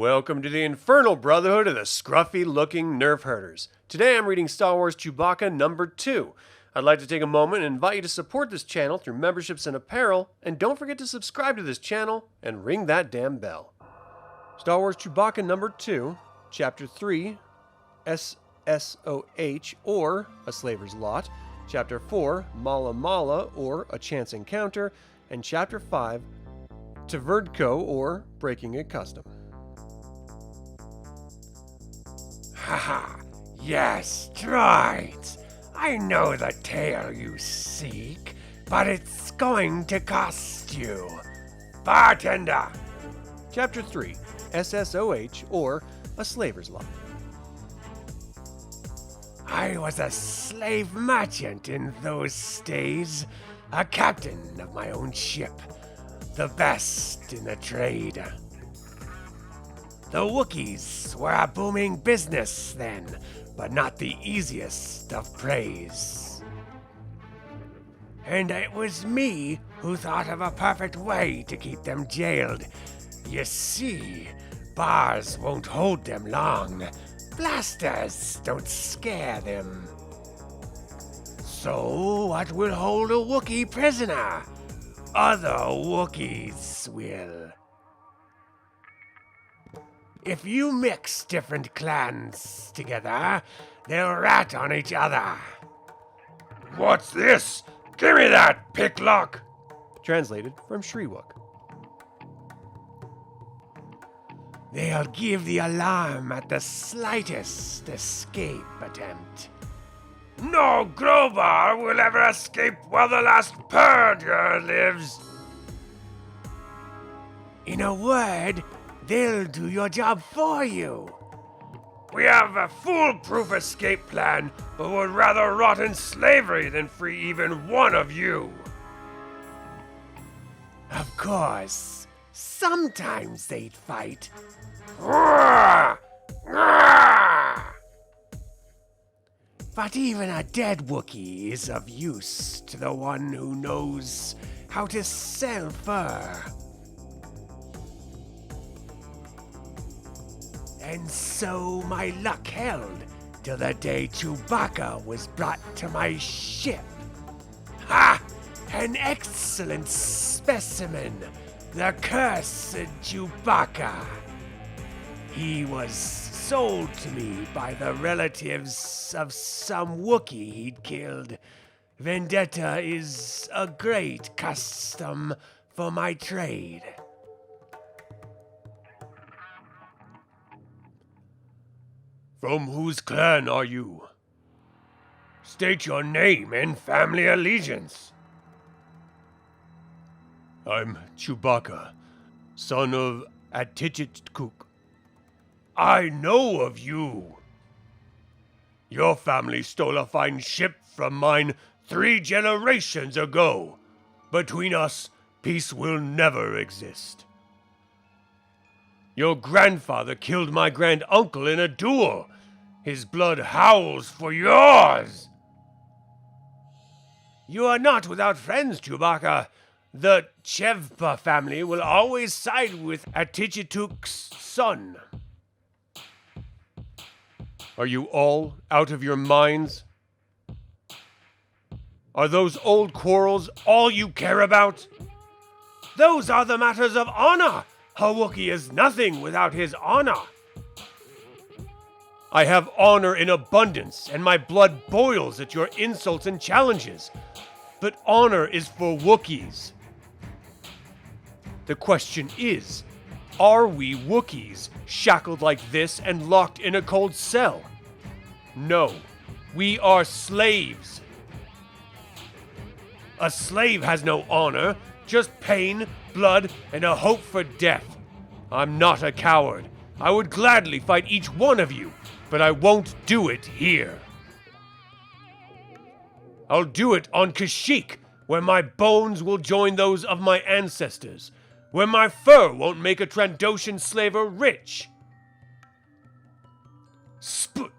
Welcome to the Infernal Brotherhood of the scruffy-looking Nerf herders. Today I'm reading Star Wars Chewbacca number 2. I'd like to take a moment and invite you to support this channel through memberships and apparel, and don't forget to subscribe to this channel and ring that damn bell. Star Wars Chewbacca number 2, Chapter 3, SSOH, or A Slaver's Lot, Chapter 4, Mala Mala, or A Chance Encounter, and Chapter 5, Tverdko, or Breaking a Custom. Haha, yes, droids. I know the tale you seek, but it's going to cost you. Bartender! Chapter 3, SSOH, or A Slaver's Lot. I was a slave merchant in those days, a captain of my own ship, the best in the trade. The Wookiees were a booming business then, but not the easiest of preys. And it was me who thought of a perfect way to keep them jailed. You see, bars won't hold them long. Blasters don't scare them. So what will hold a Wookiee prisoner? Other Wookiees will. If you mix different clans together, they'll rat on each other. What's this? Give me that, picklock! Translated from Shriwook. They'll give the alarm at the slightest escape attempt. No Grobar will ever escape while the last purger lives. In a word, they'll do your job for you. We have a foolproof escape plan, but would rather rot in slavery than free even one of you. Of course, sometimes they'd fight. But even a dead Wookiee is of use to the one who knows how to sell fur. And so my luck held till the day Chewbacca was brought to my ship. Ha! An excellent specimen, the cursed Chewbacca. He was sold to me by the relatives of some Wookiee he'd killed. Vendetta is a great custom for my trade. From whose clan are you? State your name and family allegiance. I'm Chewbacca, son of Atichitkuk. I know of you. Your family stole a fine ship from mine 3 generations ago. Between us, peace will never exist. Your grandfather killed my grand-uncle in a duel. His blood howls for yours. You are not without friends, Chewbacca. The Chevpa family will always side with Atichituk's son. Are you all out of your minds? Are those old quarrels all you care about? Those are the matters of honor. A Wookiee is nothing without his honor. I have honor in abundance, and my blood boils at your insults and challenges. But honor is for Wookiees. The question is, are we Wookiees shackled like this and locked in a cold cell? No, we are slaves. A slave has no honor, just pain, blood, and a hope for death. I'm not a coward. I would gladly fight each one of you, but I won't do it here. I'll do it on Kashyyyk, where my bones will join those of my ancestors, where my fur won't make a Trandoshan slaver rich. Split,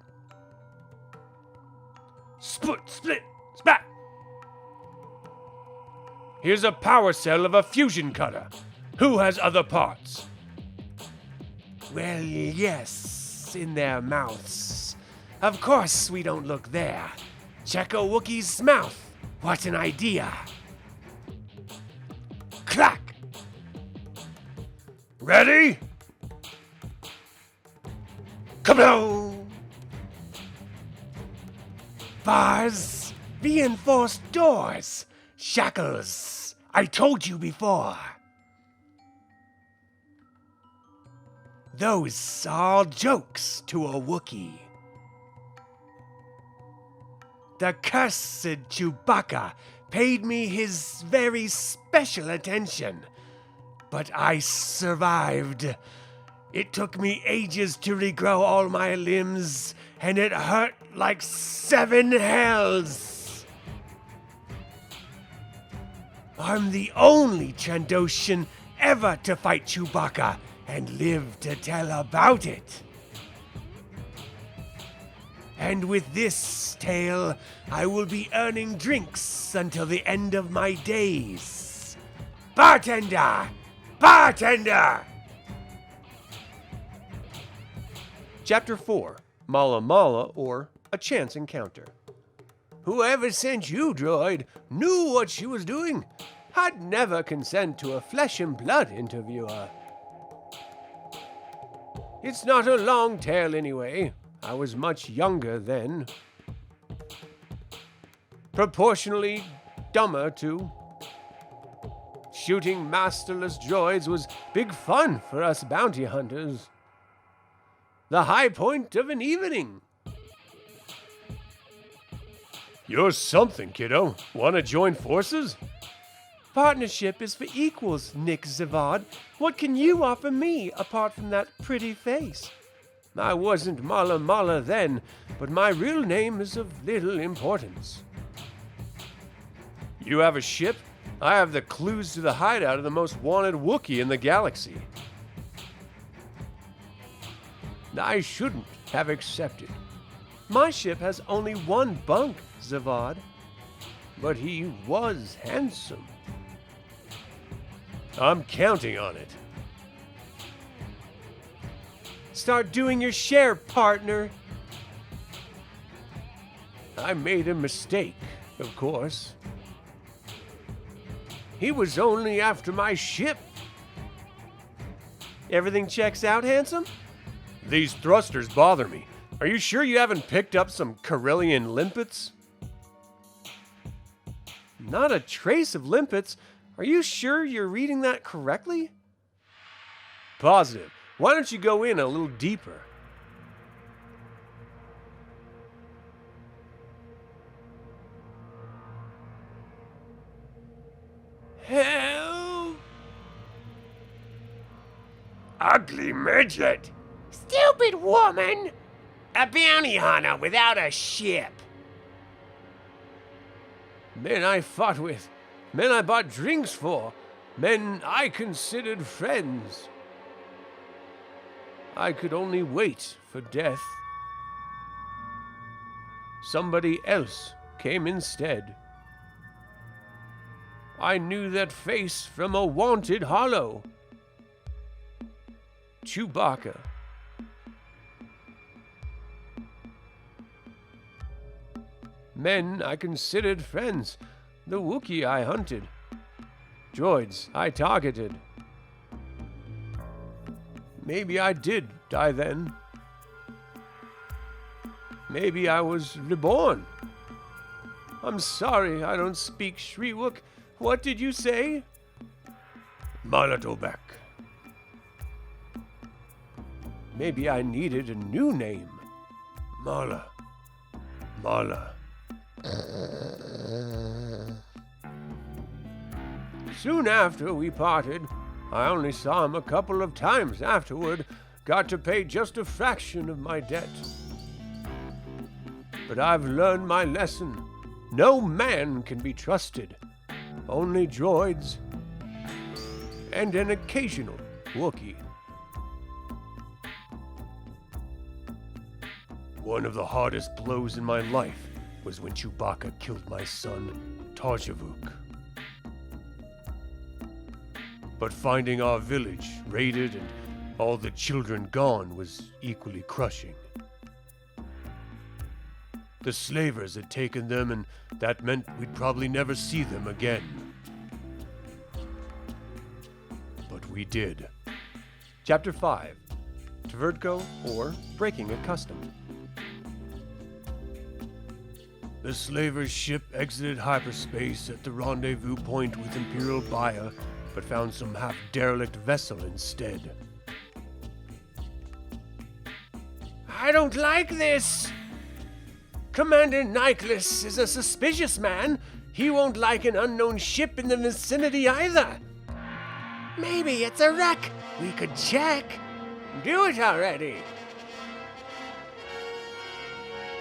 split, spat. Here's a power cell of a fusion cutter. Who has other parts? Well, yes, in their mouths. Of course we don't look there. Check a Wookiee's mouth. What an idea. Clack! Ready? Kablow! Bars, reinforced doors, shackles. I told you before. Those are all jokes to a Wookiee. The cursed Chewbacca paid me his very special attention, but I survived. It took me ages to regrow all my limbs, and it hurt like 7 hells. I'm the only Trandoshan ever to fight Chewbacca and live to tell about it. And with this tale, I will be earning drinks until the end of my days. Bartender! Bartender! Chapter 4, Mala Mala, or A Chance Encounter. Whoever sent you, droid, knew what she was doing. I'd never consent to a flesh and blood interviewer. It's not a long tale anyway. I was much younger then. Proportionally dumber, too. Shooting masterless droids was big fun for us bounty hunters. The high point of an evening. You're something, kiddo. Want to join forces? Partnership is for equals, Nick Zavad. What can you offer me apart from that pretty face? I wasn't Mala Mala then, but my real name is of little importance. You have a ship? I have the clues to the hideout of the most wanted Wookiee in the galaxy. I shouldn't have accepted. My ship has only one bunk, Zavad. But he was handsome. I'm counting on it. Start doing your share, partner. I made a mistake, of course. He was only after my ship. Everything checks out, handsome? These thrusters bother me. Are you sure you haven't picked up some Corellian limpets? Not a trace of limpets. Are you sure you're reading that correctly? Positive. Why don't you go in a little deeper? Help! Ugly midget! Stupid woman! A bounty hunter without a ship. Men I fought with, men I bought drinks for, men I considered friends. I could only wait for death. Somebody else came instead. I knew that face from a wanted hollow. Chewbacca. Men I considered friends, the Wookiee I hunted, droids I targeted. Maybe I did die then. Maybe I was reborn. I'm sorry I don't speak Shriwook. What did you say? Malatobek. Maybe I needed a new name. Mala. Mala. Soon after we parted, I only saw him a couple of times afterward, got to pay just a fraction of my debt. But I've learned my lesson. No man can be trusted. Only droids and an occasional Wookiee. One of the hardest blows in my life was when Chewbacca killed my son, Tajavuk. But finding our village raided and All the children gone was equally crushing. The slavers had taken them, and that meant we'd probably never see them again. But we did. Chapter 5. Tverdko, or Breaking a Custom. The slaver's ship exited hyperspace at the rendezvous point with Imperial buyer, but found some half-derelict vessel instead. I don't like this! Commander Nicholas is a suspicious man. He won't like an unknown ship in the vicinity either. Maybe it's a wreck. We could check. Do it already.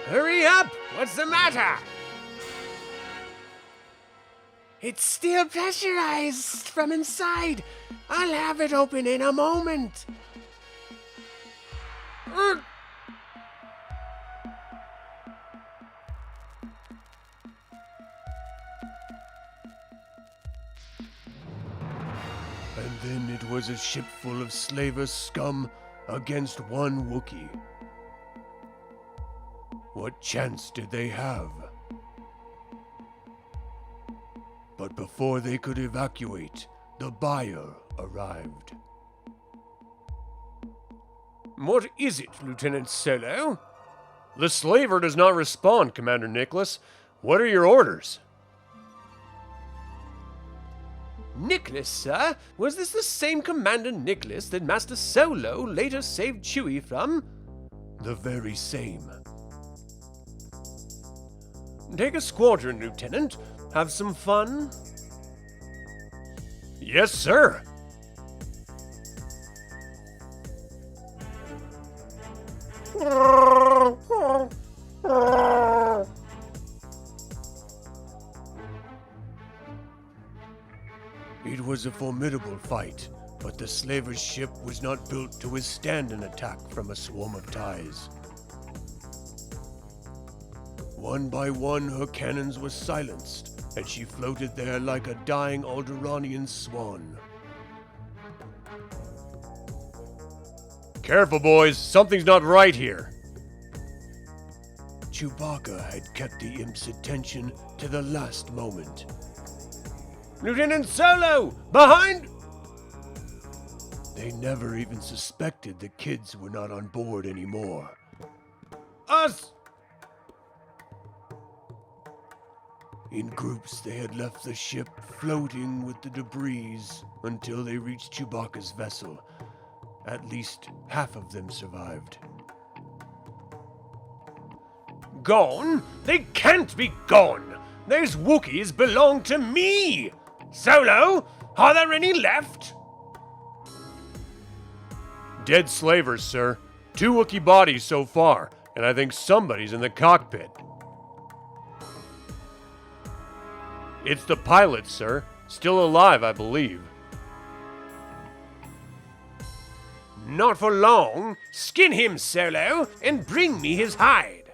Hurry up! What's the matter? It's still pressurized from inside. I'll have it open in a moment. And then it was a ship full of slaver scum against one Wookiee. What chance did they have? But before they could evacuate, the buyer arrived. What is it, Lieutenant Solo? The slaver does not respond, Commander Nicholas. What are your orders? Nicholas, sir? Was this the same Commander Nicholas that Master Solo later saved Chewie from? The very same. Take a squadron, Lieutenant. Have some fun? Yes, sir. It was a formidable fight, but the slaver's ship was not built to withstand an attack from a swarm of ties. One by one, her cannons were silenced, and she floated there like a dying Alderaanian swan. Careful, boys. Something's not right here. Chewbacca had kept the imp's attention to the last moment. Lieutenant Solo! Behind! They never even suspected the kids were not on board anymore. Us! In groups, they had left the ship floating with the debris until they reached Chewbacca's vessel. At least half of them survived. Gone? They can't be gone! Those Wookiees belong to me! Solo, are there any left? Dead slavers, sir. 2 Wookiee bodies so far, and I think somebody's in the cockpit. It's the pilot, sir. Still alive, I believe. Not for long. Skin him, Solo, and bring me his hide.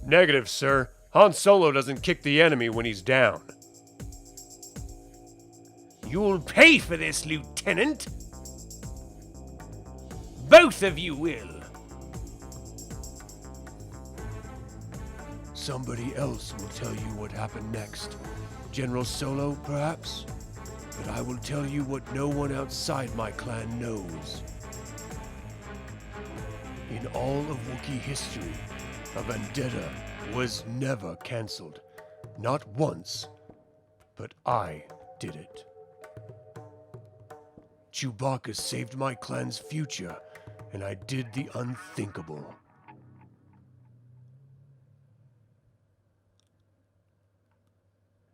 Negative, sir. Han Solo doesn't kick the enemy when he's down. You'll pay for this, Lieutenant. Both of you will. Somebody else will tell you what happened next. General Solo, perhaps? But I will tell you what no one outside my clan knows. In all of Wookiee history, a vendetta was never cancelled. Not once. But I did it. Chewbacca saved my clan's future, and I did the unthinkable.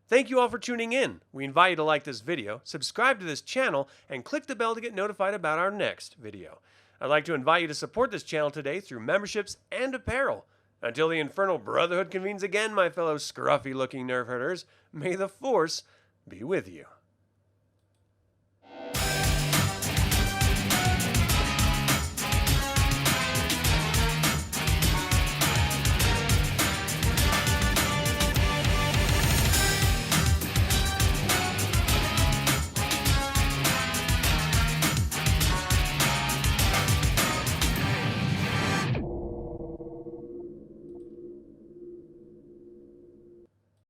Thank you all for tuning in. We invite you to like this video, subscribe to this channel, and click the bell to get notified about our next video. I'd like to invite you to support this channel today through memberships and apparel. Until the Infernal Brotherhood convenes again, my fellow scruffy-looking nerf herders, may the Force be with you.